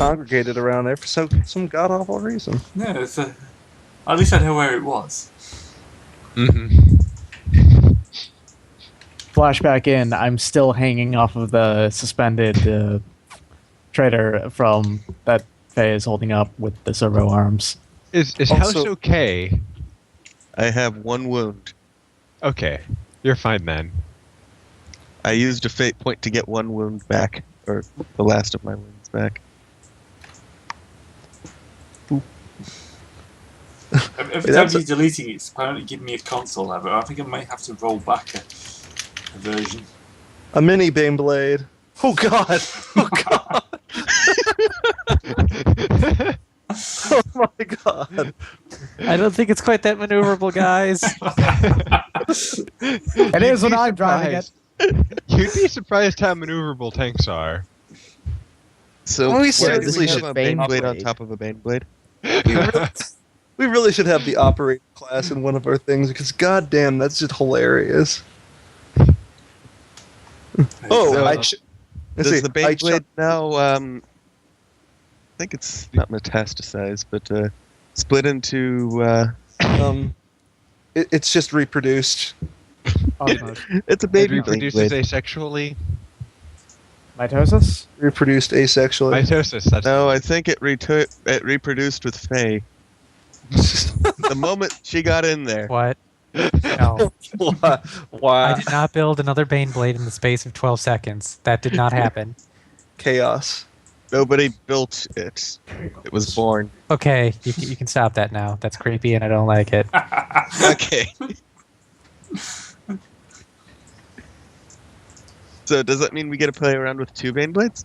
congregated around there for some god-awful reason. Yeah, at least I know where it was. Mm-hmm. Flashback in, I'm still hanging off of the suspended trader from that Faye is holding up with the servo arms. Is Also- House okay? I have 1 wound. Okay, you're fine then. I used a fate point to get 1 wound back, or the last of my wounds back. Every time he's deleting it, it's apparently giving me a console level. I think I might have to roll back a version. A mini Baneblade. Oh god! Oh god! Oh my god! I don't think it's quite that maneuverable, guys. It is when I'm driving it. You'd be surprised how maneuverable tanks are. So, Well, we where seriously do we should have a Baneblade on Baneblade. top of a Baneblade? We really should have the operator class in one of our things because goddamn, that's just hilarious. Oh, So, I should. Does the Baneblade now, I think it's not metastasized, but split into, It's just reproduced. it's a It baby reproduces Baneblade. asexually. Mitosis? Reproduced asexually. Mitosis, that's No, I think it reproduced with Faye. The moment she got in there. What? No. Why? I did not build another Baneblade in the space of 12 seconds. That did not happen. Chaos. Nobody built it. It was born. Okay, you can stop that now. That's creepy and I don't like it. Okay. So does that mean we get to play around with 2 Baneblades?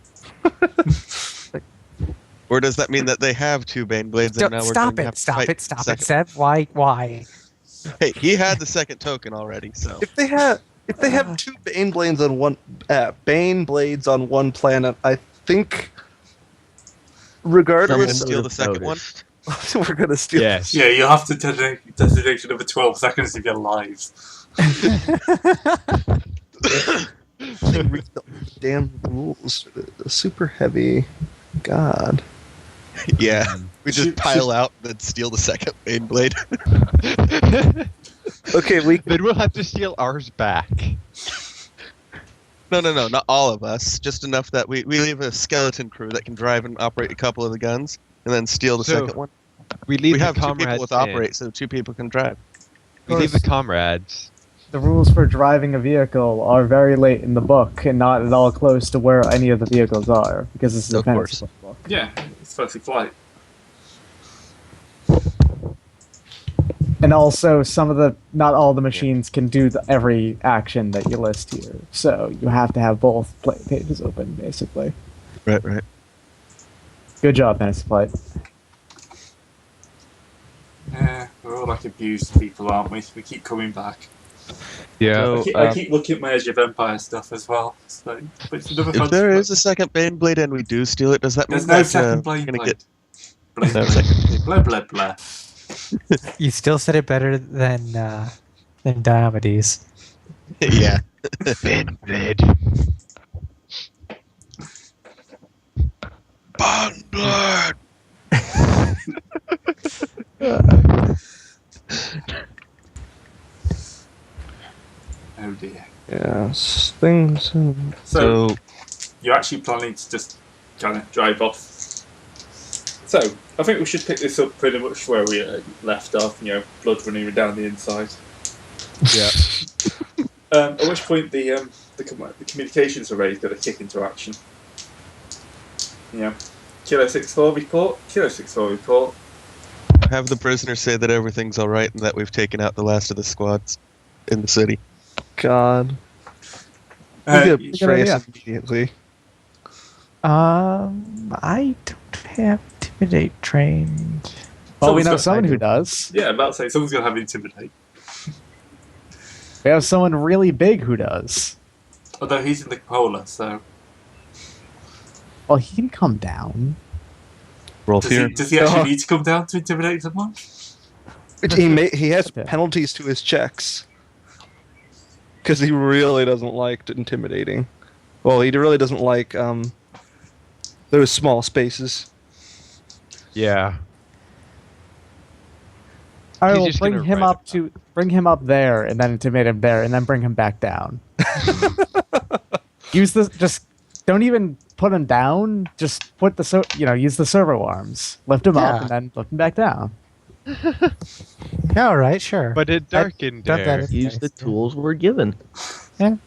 Or does that mean that they have 2 Baneblades and now we're going to have to fight the Stop it, second? Seb. Why? Hey, he had the second token already, so. If they have 2 Baneblades on one planet, I think, regardless, Steal the second one? we're gonna steal. Yes. Yeah, you have to designate another 12 seconds of your lives. They read the damn rules. The super heavy. God. Yeah. We just pile out and steal the second Baneblade. Okay, Then we'll have to steal ours back. No, not all of us. Just enough that we leave a skeleton crew that can drive and operate a couple of the guns, and then steal the So, second one. We leave We the have 2 comrades people with in. operate, so 2 people can drive. We leave the comrades. The rules for driving a vehicle are very late in the book and not at all close to where any of the vehicles are, because this is a Of fantasy course. book. Yeah, it's fancy flight. And also, not all the machines can do every action that you list here. So you have to have both pages open, basically. Right. Good job, Fantasy Flight. Yeah, we're all like abused people, aren't we? We keep coming back. Yeah. So, I keep looking at my Age of Empire stuff as well. It's like, but it's another if there is a second Baneblade and we do steal it, does that mean there's no that second we're gonna Baneblade. get Blah, no second? blah, blah, blah. You still said it better than Diomedes. Yeah. Baneblade. Baneblade. Oh dear. Yeah, things. So, you're actually planning to just kind of drive off. So, I think we should pick this up pretty much where we left off, blood running down the inside. Yeah. At which point the communications array's got to kick into action. Kilo 64 report, Kilo 64 report. Have the prisoners say that everything's all right and that we've taken out the last of the squads in the city. God. Uh, We get trace immediately. I don't have Intimidate trained. Well, we Someone's know got- someone who does. Yeah, about to say, someone's going to have Intimidate. We have someone really big who does. Although he's in the polar, so... Well, he can come down. Roll Does fear. he actually need to come down to intimidate someone? He has Okay. penalties to his checks. Because he really doesn't like intimidating. Well, he really doesn't like those small spaces. Yeah. I He's will just bring gonna him write up to bring him up there, and then intimidate him there, and then bring him back down. Use the just don't even put him down. Just put the use the servo arms, lift him up, Yeah. and then lift him back down. Yeah, all right, sure. But it darkened done that there. in- Use the tools we're given. No.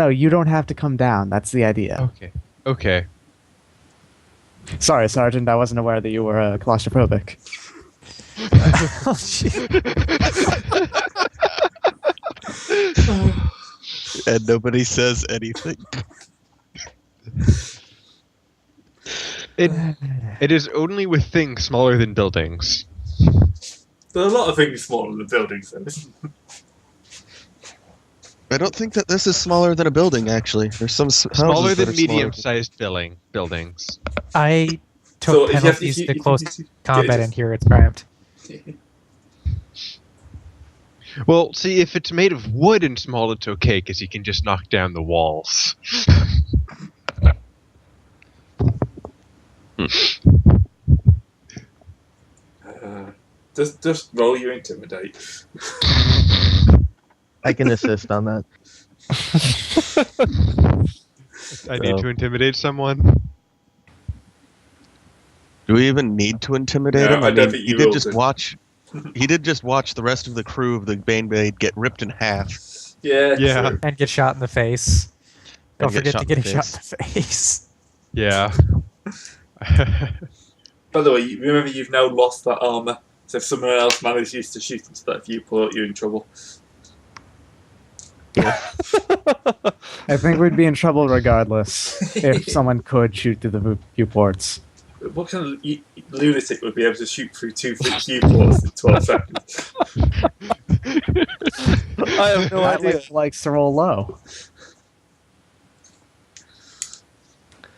You don't have to come down. That's the idea. Okay. Sorry, Sergeant. I wasn't aware that you were claustrophobic. Oh, shit. And nobody says anything. It is only with things smaller than buildings. There are a lot of things smaller than buildings, though. I don't think that this is smaller than a building, actually. There's some Smaller than medium-sized buildings. I So took if you have penalties if to you- close if you- combat, yeah, and here it's cramped. Well, see, if it's made of wood and small, it's okay, because you can just knock down the walls. Just roll your intimidate. I can assist on that. I need to intimidate someone. Do we even need to intimidate No, him? I don't mean, think he you did will just do. watch. He did just watch the rest of the crew of the Baneblade get ripped in half. Yeah. Yeah. True. And get shot in the face. Don't And get forget shot to in get the shot in the face. Yeah. By the way, remember you've now lost that armor. So if someone else manages to shoot into that viewport, you're in trouble. I think we'd be in trouble regardless if someone could shoot through the viewports. What kind of lunatic would be able to shoot through 2 viewports in 12 seconds? I have no That idea. likes to roll low.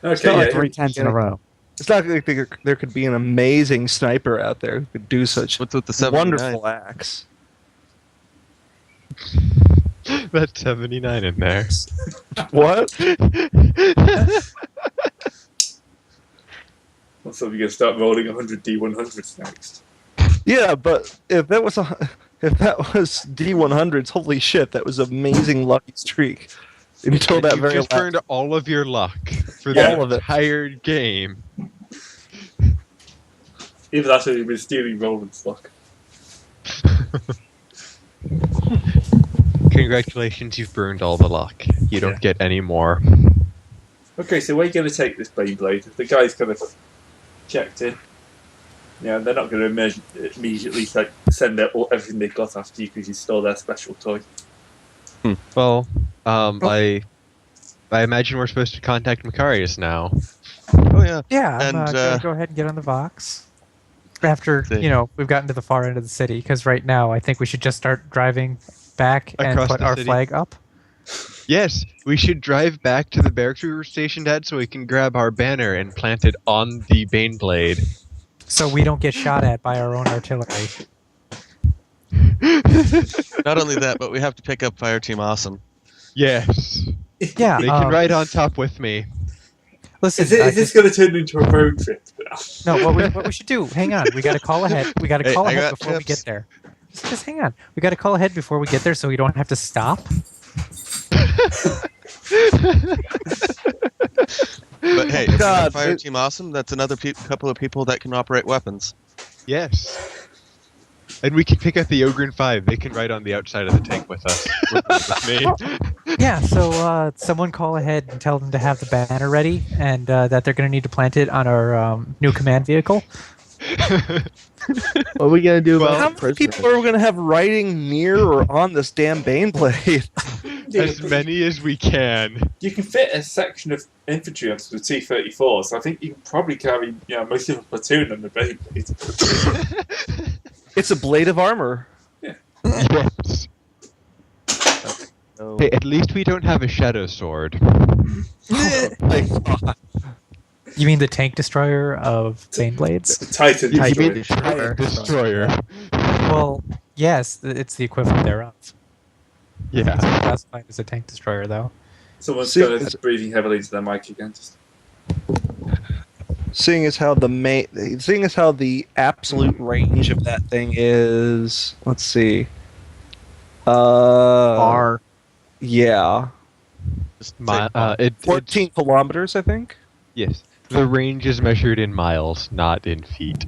Okay, not Like like yeah. 3 tens in a row. It's not like there could be an amazing sniper out there who could do such What's with the 79? wonderful acts. That's 79 in there. What? So we're going to start rolling 100 D100s next. Yeah, but if that was D100s, holy shit, that was amazing lucky streak. Until that You've very just last. burned all of your luck for Yeah. the All of it. entire game. Either that or you've been stealing Roland's luck. Congratulations, you've burned all the luck. You don't get any more. Okay, so where are you going to take this Baneblade? The guy's kind of checked in. Yeah, they're not going to immediately like, send out everything they've got after you because you stole their special toy. Well, I imagine we're supposed to contact Macarius now. Oh yeah. Yeah, I'm And, gonna go ahead and get on the Vox. After, See. we've gotten to the far end of the city, because right now I think we should just start driving back and Across put the our city. flag up. Yes, we should drive back to the barracks we were stationed at so we can grab our banner and plant it on the Baneblade. So we don't get shot at by our own artillery. Not only that, but we have to pick up Fireteam Awesome. Yes, Yeah, they can ride on top with me. Listen, Is this going to turn into a road trip now? no, what we should do, hang on, we got to call ahead. We got to Hey, call I ahead got before we tips. get there. Just hang on. We got to call ahead before we get there so we don't have to stop. But hey, if we God, have Fireteam Awesome, that's another couple of people that can operate weapons. Yes. And we can pick up the Ogre 5. They can ride on the outside of the tank with us. with me. Yeah, so someone call ahead and tell them to have the banner ready and that they're going to need to plant it on our new command vehicle. What are we gonna do about How the many prisoners? people are we going to have riding near or on this damn Baneblade? As many as we can. You can fit a section of infantry onto the T-34, so I think you can probably carry most of a platoon on the Baneblade. It's a blade of armor. Yes. No. Hey, at least we don't have a shadow sword. Like, You mean the tank destroyer of Baneblades? Titan. You Titan mean destroyer. Destroyer. Well, yes, it's the equivalent thereof. Yeah. It's classified as a tank destroyer, though. Someone's See, kind of breathing heavily into their mic again. Just Seeing as how the absolute range of that thing is, let's see. R. Yeah, Just say 14 kilometers, I think. yes. The range is measured in miles, not in feet.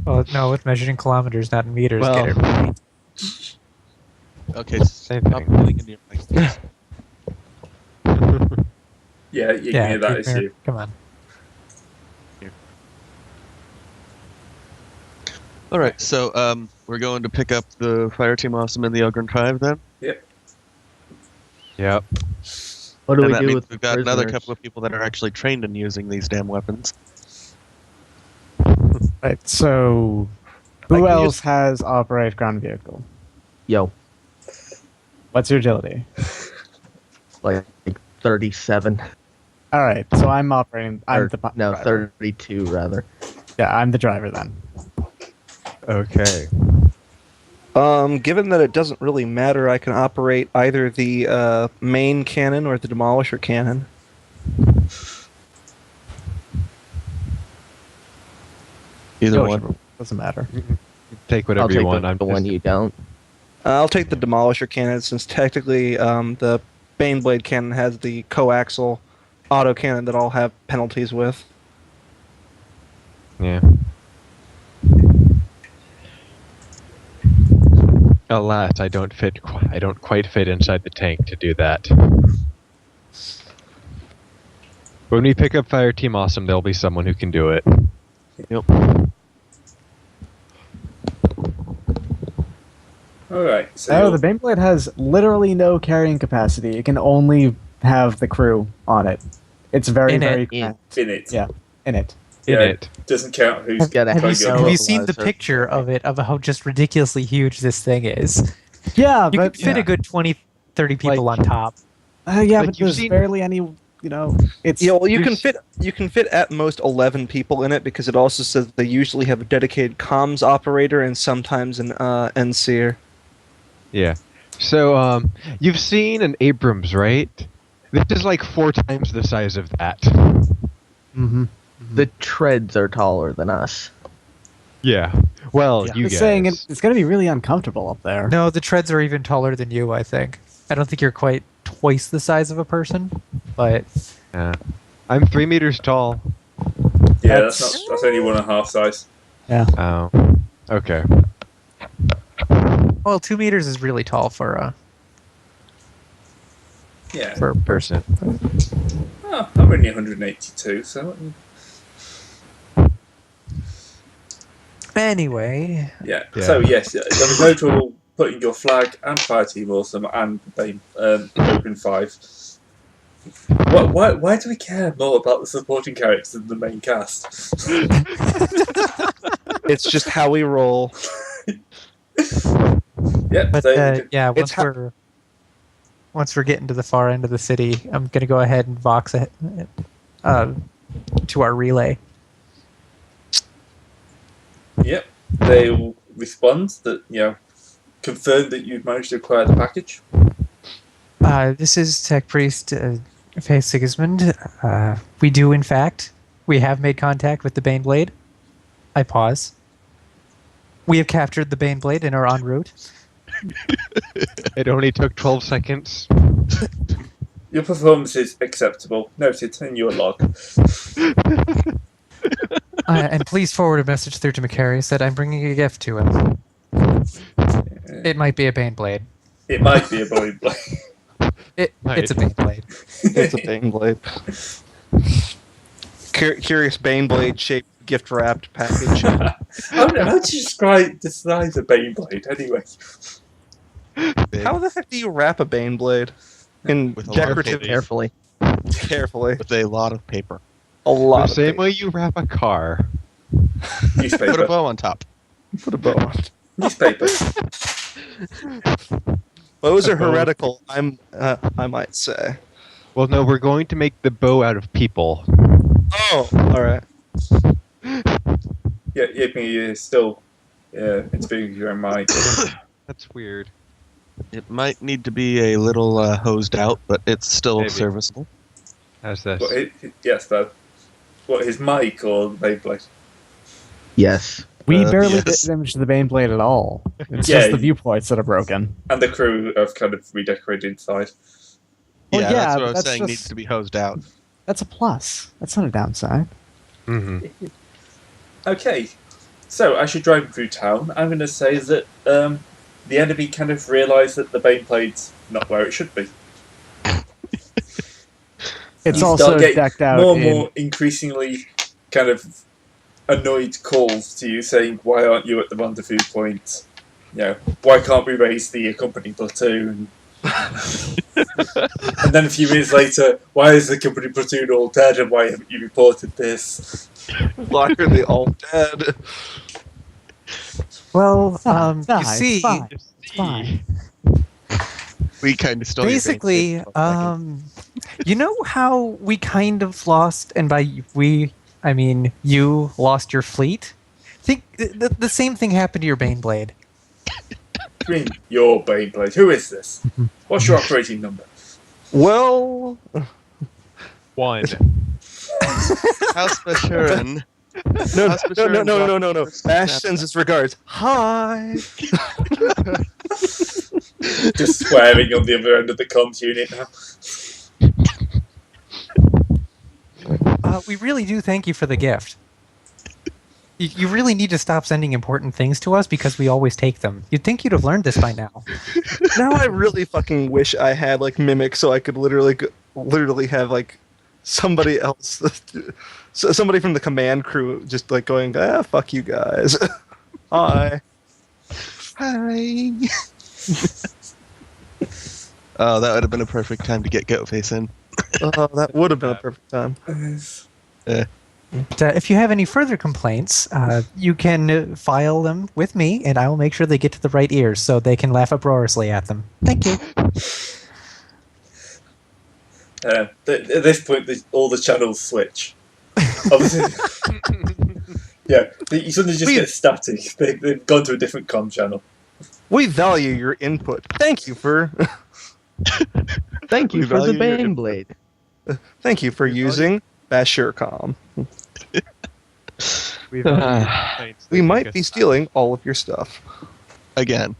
Well, no, it's measured in kilometers, not in meters. Well, Get it right. Okay, Same stop thing. pulling into your mic. Yeah, you can Yeah, hear that Duke issue. Mayor, come on. All right, so we're going to pick up the fire team awesome in the Ogryn 5 then. Yep. What do And we that do means with we've got another prisoners? couple of people that are actually trained in using these damn weapons. Right. So, I who can else use- has operate ground vehicle? Yo, What's your agility? like 37. All right. So I'm operating. I'm Or, the no, driver. 32 rather. Yeah, I'm the driver then. Okay. Given that it doesn't really matter, I can operate either the main cannon or the demolisher cannon. Either Sure, one. sure. Doesn't matter. Take whatever I'll take you want. the I'm one just- you don't. I'll take the demolisher cannon since technically the Baneblade cannon has the coaxial auto cannon that I'll have penalties with. Yeah. Alas, I don't fit. I don't quite fit inside the tank to do that. When we pick up Fire Team Awesome, there'll be someone who can do it. Yep. Alright, so Oh, the Baneblade has literally no carrying capacity. It can only have the crew on it. It's very, In it. very In. cramped. in it. Yeah, in it. In Yeah, it. doesn't count who's Gotta Have you, have seen, no have you seen the localizer. picture of it, of how just ridiculously huge this thing is? Yeah, You but could fit a good 20, 30 people Like- on top. yeah, like but you've there's seen- barely any. You know, it's Yeah, well, you can there's- fit at most 11 people in it because it also says they usually have a dedicated comms operator and sometimes an NCer. Yeah. So, you've seen an Abrams, right? This is like 4 times the size of that. Mhm. The treads are taller than us. Yeah. Well, Yeah. you Just guys. saying it's going to be really uncomfortable up there. No, the treads are even taller than you, I think. I don't think you're quite twice the size of a person, but Yeah. I'm 3 meters tall. Yeah, That's- that's only 1.5 size. Oh. Okay. well, 2 meters is really tall for Yeah. a person. Oh, I'm only 182, so Anyway, yeah. Yeah. So yes, there was no trouble putting your flag and fire team awesome and open 5. Why do we care more about the supporting characters than the main cast? It's just how we roll. Yep. but so yeah, It's once we're getting to the far end of the city, I'm gonna go ahead and vox it to our relay. Yep. They will respond that confirm that you've managed to acquire the package. This is Tech Priest Faith Sigismund. We do, in fact, we have made contact with the Baneblade. I pause. We have captured the Baneblade and are en route. It only took 12 seconds. Your performance is acceptable. Noted in your log. And please forward a message through to Macarius that I'm bringing a gift to him. It might be a Baneblade. It might be a blade blade. It's a Baneblade. It's a Baneblade. Curious Baneblade shaped gift wrapped package. How do you describe the size of Baneblade anyway? How the heck do you wrap a Baneblade? In With a lot of decorative, paper. Carefully. carefully. With a lot of paper. A lot The of same paper. way you wrap a car. Newspaper. Put a bow on top. Put a bow on. Newspaper. Bows are A bow. heretical, I might say. Well, no, we're going to make the bow out of people. Oh, alright. Yeah, you're still interviewing your own mind. That's weird. It might need to be a little hosed out, but it's still Maybe. serviceable. How's this? Yes, though. What, his mic or the Beyblade? Yes. We barely yes. did damage to the Baneblade at all. It's Yeah, just the viewpoints that are broken. And the crew have kind of redecorated inside. Well, yeah, yeah, that's what I was that's saying. just- Needs to be hosed out. That's a plus. That's not a downside. Mm-hmm. Okay, so as you're driving through town, I'm going to say that the enemy kind of realise that the Baneblade's not where it should be. It's You also start getting decked out more and in... more increasingly kind of annoyed calls to you saying, "Why aren't you at the rendezvous point? You know, why can't we raise the company platoon?" And then a few minutes later, "Why is the company platoon all dead? And why haven't you reported this?" Why are they all dead? Well, Nah, you see, it's fine. It's fine. We kind of stole your basically, Baneblade. you know how we kind of lost, and by we, I mean you lost your fleet? Think the same thing happened to your Baneblade. Green, your Beyblade. Who is this? What's your operating number? Well, 1. House Bashuran. no. Ash sends his regards. Hi. Just swearing on the other end of the comms unit now. We really do thank you for the gift. You really need to stop sending important things to us because we always take them. You'd think you'd have learned this by now. Now I really fucking wish I had like Mimic so I could literally have like somebody else, somebody from the command crew just like going, fuck you guys. Hi. Hi. Oh, that would have been a perfect time to get Goatface in. Oh, that would have been a perfect time. But, if you have any further complaints, you can file them with me, and I will make sure they get to the right ears so they can laugh uproariously at them. Thank you. At this point, all the channels switch. Obviously, yeah, you suddenly just get static. They've gone to a different comm channel. We value your input. Thank you for Thank you We for the value your Baneblade. thank you for using Bashircom. We might be stealing all of your stuff. Again.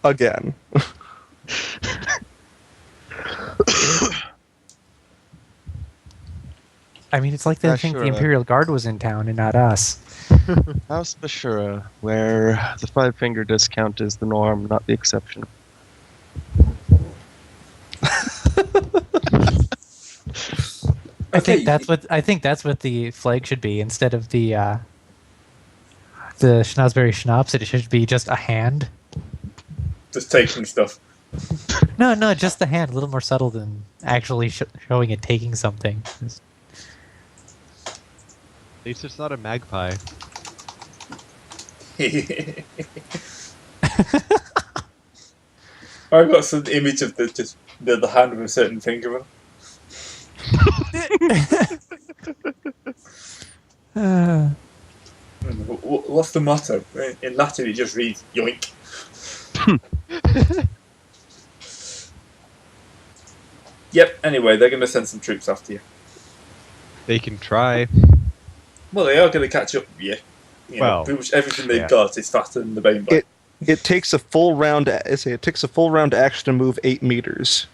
Again. I mean, it's like they think the Imperial Guard was in town and not us. House Bashura, where the 5-finger discount is the norm, not the exception. I think that's what the flag should be instead of the Schnozberry Schnapps. It should be just a hand. Just taking stuff. No, just the hand. A little more subtle than actually showing it taking something. At least it's not a magpie. I've got some image of the hand with a certain finger on. What's the motto? In Latin, it just reads "yoink." Yep. Anyway, they're going to send some troops after you. They can try. Well, they are going to catch up with you. Well, pretty much everything they've yeah. got is faster than the Baneblade. It takes a full round. It takes a full round action to move 8 meters.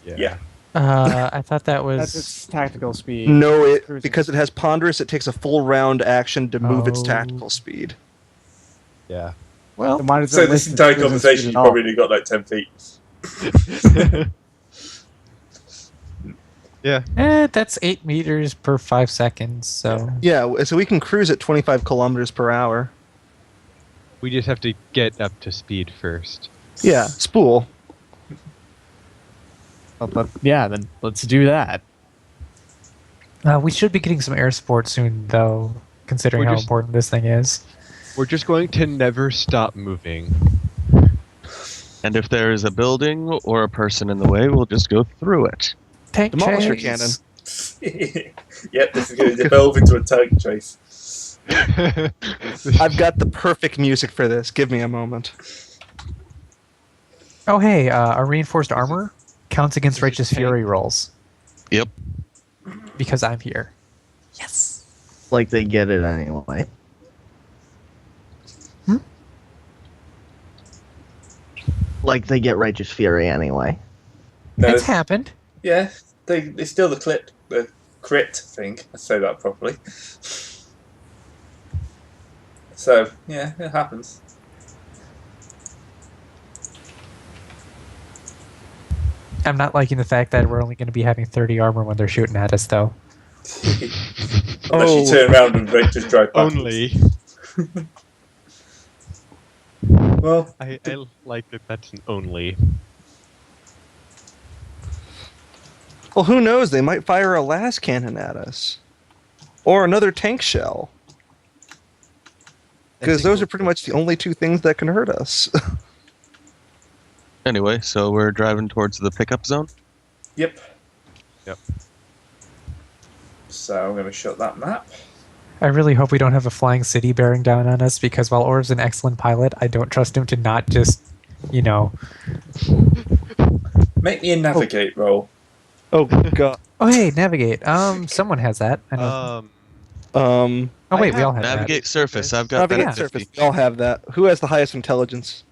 Yeah. I thought that was. That's its tactical speed. No, Cruising because it has ponderous. It takes a full round action to move its Oh. tactical speed. Yeah. Well, Then why does So it this list its entire cruising conversation, speed you've at all? probably only got like 10 feet. Yeah. that's 8 meters per 5 seconds. So Yeah, so we can cruise at 25 kilometers per hour. We just have to get up to speed first. Yeah, spool. Yeah, then let's do that. we should be getting some air support soon, though, considering We're how just- important this thing is. We're just going to never stop moving. And if there is a building or a person in the way, we'll just go through it. Tank Demolish your chase. Yep, this is going to devolve into a tank chase. I've got the perfect music for this. Give me a moment. Oh, hey, our reinforced armor counts against Righteous Fury rolls. Yep. because I'm here. Yes. Like they get it anyway. Like they get Righteous Fury anyway. No, It's happened. yeah, they steal the crit thing. Let's say that properly. So yeah, it happens. I'm not liking the fact that we're only going to be having 30 armor when they're shooting at us, though. Unless you turn around and they just drive backwards. Only. Well, I like that that's an only. Well, who knows? They might fire a las cannon at us. Or another tank shell. Because those are pretty much the only two things that can hurt us. Anyway, so we're driving towards the pickup zone. yep. Yep. So I'm going to shut that map. I really hope we don't have a flying city bearing down on us, because while Orb's an excellent pilot, I don't trust him to not just, you know... Make me a navigate roll. Oh, God. Oh, hey, navigate. Someone has that. I know. Oh, wait, we all have Navigate surface. I've got Navigate that at surface. 50. We all have that. Who has the highest intelligence?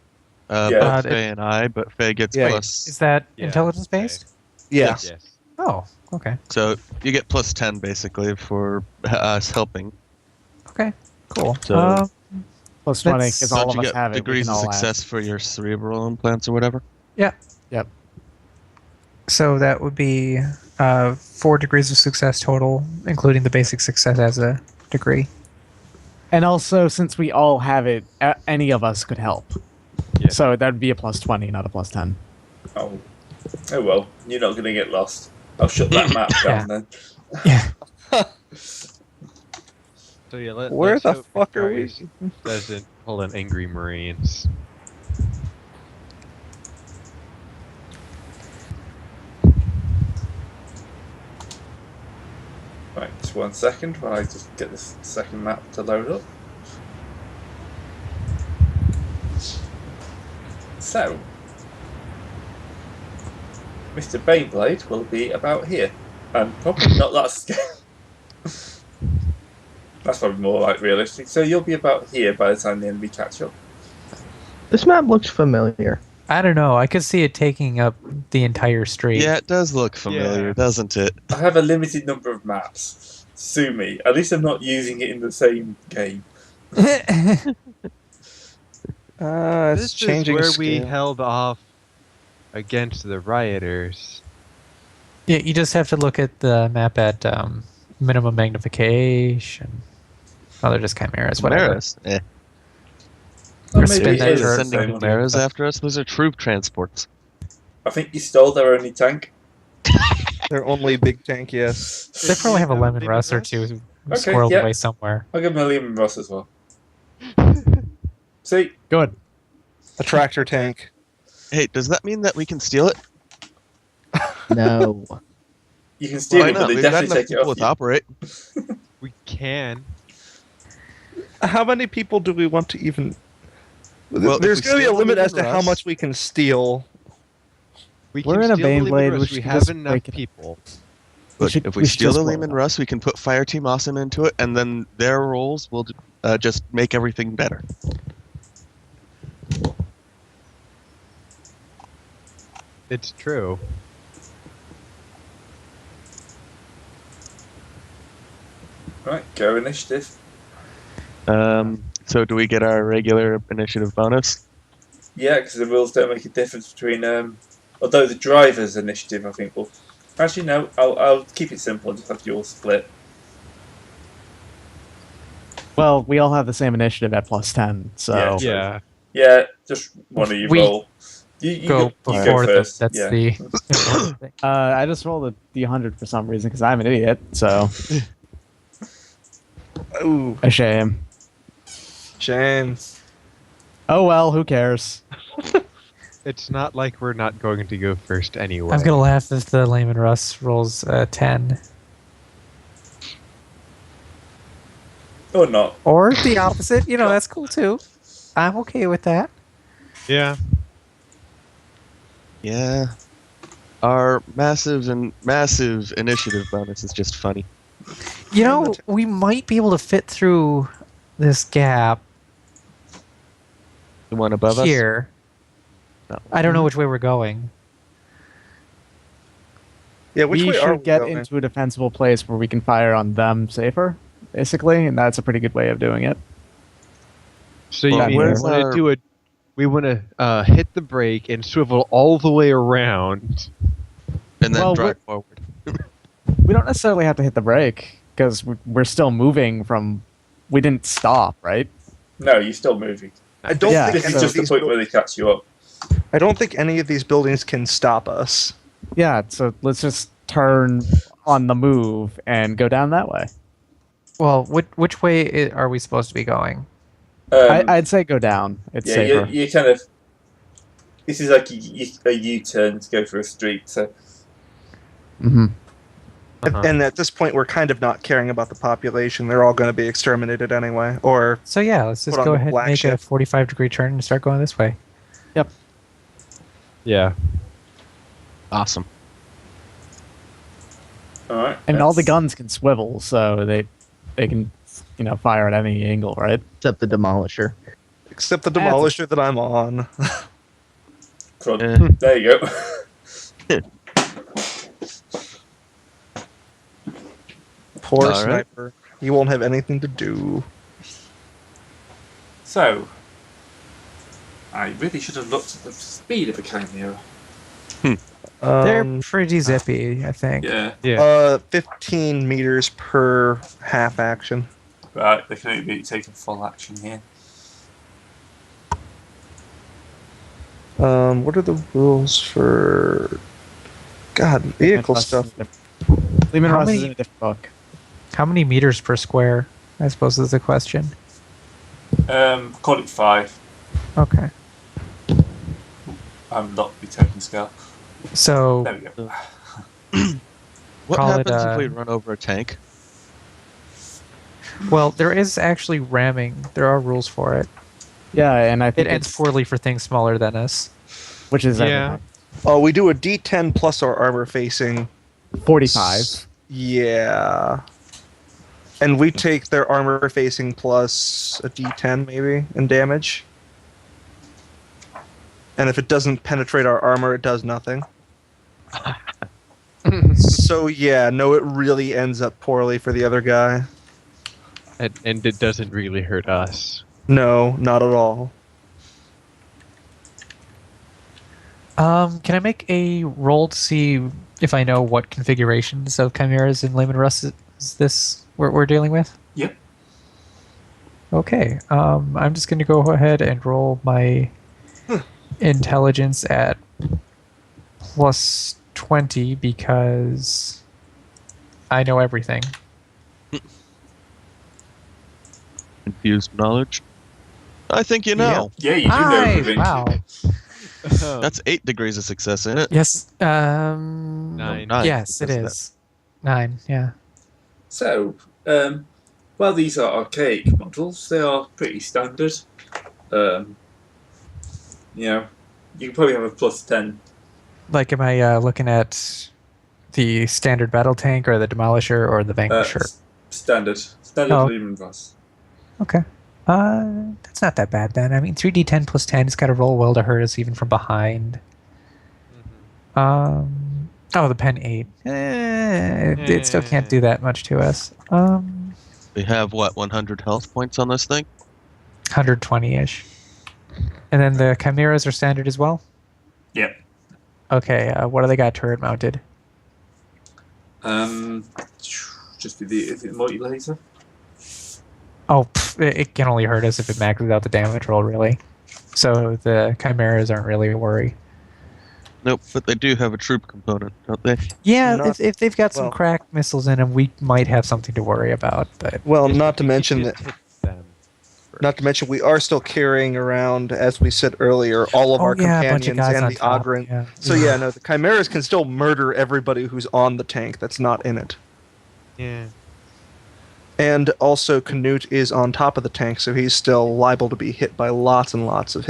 Yeah. Both Faye and I, but Faye gets Yeah. that. plus. Is that Yeah, intelligence-based? Yeah. Yes. Oh, okay. So you get plus 10 basically for us helping. Okay, cool. So- Plus 20, That's- because all Don't of you us get have it. We degrees can of all add. success for your cerebral implants or whatever? Yep. So that would be 4 degrees of success total, including the basic success as a degree. And also, since we all have it, any of us could help. Yeah. So that'd be a plus 20, not a plus 10. Oh well, you're not going to get lost. I'll shut that map down then. Yeah. So yeah, Where let's the hope fuck are we? Victorious doesn't pull an angry Marines. Right, just 1 second while I just get this second map to load up. So, Mr. Baneblade will be about here, and probably not that scale. That's probably more like realistic. So you'll be about here by the time the enemy catch up. This map looks familiar. I don't know. I could see it taking up the entire street. Yeah, it does look familiar, Yeah. doesn't it? I have a limited number of maps. Sue me. At least I'm not using it in the same game. It's This changing is where we scale. held off against the rioters. Yeah, you just have to look at the map at minimum magnification. Oh, they're just chimeras. Whatever. Chimeras? Eh. Or Or maybe spin it that is turret. the Sending same one. chimeras after us? Those are troop transports. I think you stole their only tank. Their only big tank, yes. They probably have a Have lemon Lehman Russ or Russ? two Okay, squirreled yeah. away somewhere. I'll give him a Lehman Ross as well. See, Good. A tractor tank. Hey, does that mean that we can steal it? No. you can steal Why it, but not? they We've got definitely enough take it people off to you. operate. We can. How many people do we want to even... Well, if There's we going to be a steal limit them as to in how Russ- much we can steal. We We're can in a steal the Baneblade, Lehman we Russ. should We just have enough break it. people. Look, should- if we we should steal just the blow Lehman it up. Russ, we can put Fire Team Awesome into it, and then their roles will just make everything better. It's true. Right, go initiative. So do we get our regular initiative bonus? Yeah, because the rules don't make a difference between. Although the driver's initiative, I think will. Actually, no. I'll keep it simple. Just have you all split. Well, we all have the same initiative at plus 10, so... Yeah. Yeah. Yeah, just one of you We roll. You Go you go before them. first. That's yeah. the important thing. I just rolled a D100 for some reason, because I'm an idiot, so... Ooh, A shame. shame. Oh well, who cares? It's not like we're not going to go first anyway. I'm gonna laugh if the Lehman Russ rolls 10, Or not. or the opposite. You know, that's cool too. I'm okay with that. Yeah. Yeah. Our massive initiative bonus is just funny. You know, we might be able to fit through this gap The one above us? here. No. I don't know which way we're going. Yeah, which we way are should we get going? into a defensible place where we can fire on them safer, basically, and that's a pretty good way of doing it. So you Well, mean where's we want to hit the brake and swivel all the way around. And then Well, drive forward. We don't necessarily have to hit the brake because we're still moving from. We didn't stop, right? No, you're still moving. I don't Yeah, think This any is of just the these point where they catch you up. I don't think any of these buildings can stop us. Yeah. So let's just turn on the move and go down that way. Well, which way are we supposed to be going? I'd say go down. It's yeah, safer. you kind of. This is like a U-turn to go through a street. So Hmm. And at this point, we're kind of not caring about the population. They're all going to be exterminated anyway. Or So yeah, let's just Put on go the ahead and black make a shift. 45-degree turn and start going this way. Yeah. Awesome. all right, And all the guns can swivel, so they can fire at any angle, right? Except the Demolisher. except the demolisher that I'm on. Crud. There you go. Poor All right. sniper. He won't have anything to do. So, I really should have looked at the speed of a Chimera. They're pretty zippy, I think. Yeah, Yeah. 15 meters per half action. right. They can only be taking full action here. What are the rules for? God, vehicle stuff. Lehman How Russ is many- in a different book. How many meters per square, I suppose, is the question. Call it 5. Okay. I'm not be taking scale. So, There we go. What Call it, happens if we run over a tank? well, there is actually ramming. There are rules for it. Yeah, and I think It ends it's poorly for things smaller than us. which is Yeah. Oh, we do a D10 plus our armor facing. 45. Yeah. And we take their armor facing plus a D10 maybe in damage. And if it doesn't penetrate our armor, it does nothing. So yeah, no, it really ends up poorly for the other guy. And it doesn't really hurt us. No, not at all. Can I make a roll to see if I know what configurations of chimeras in Lehman Russ is this we're dealing with? Yep. Okay. I'm just going to go ahead and roll my intelligence at plus 20 because I know everything. Infused knowledge? I think you know. Yeah, you do know Hi! everything. Wow. That's 8 degrees of success, ain't it? Yes. 9. Yes, it because of is. 9. Yeah. So, while these are archaic models, they are pretty standard. You know, you can probably have a plus 10. Like, am I looking at the standard battle tank or the demolisher or the vanquisher? Standard Oh. Lehman Russ. Okay. That's not that bad then. I mean, 3d10 plus 10 has got to roll well to hurt us even from behind. Oh, the pen 8. It still can't do that much to us. We have, 100 health points on this thing? 120-ish. And then the chimeras are standard as well? Yep. Okay, what do they got turret mounted? Just be the multi-laser. Oh, it can only hurt us if it maxes out the damage roll, really. So the chimeras aren't really a worry. Nope, but they do have a troop component, don't they? Yeah, Not- if they've got some well- cracked missiles in them, we might have something to worry about. But Well, not to mention that. Hit them. Not to mention, we are still carrying around, as we said earlier, all of our a bunch of companions guys and on the top. Ogren. Yeah. So yeah, no, the Chimeras can still murder everybody who's on the tank that's not in it. Yeah. And also, Canute is on top of the tank, so he's still liable to be hit by lots and lots of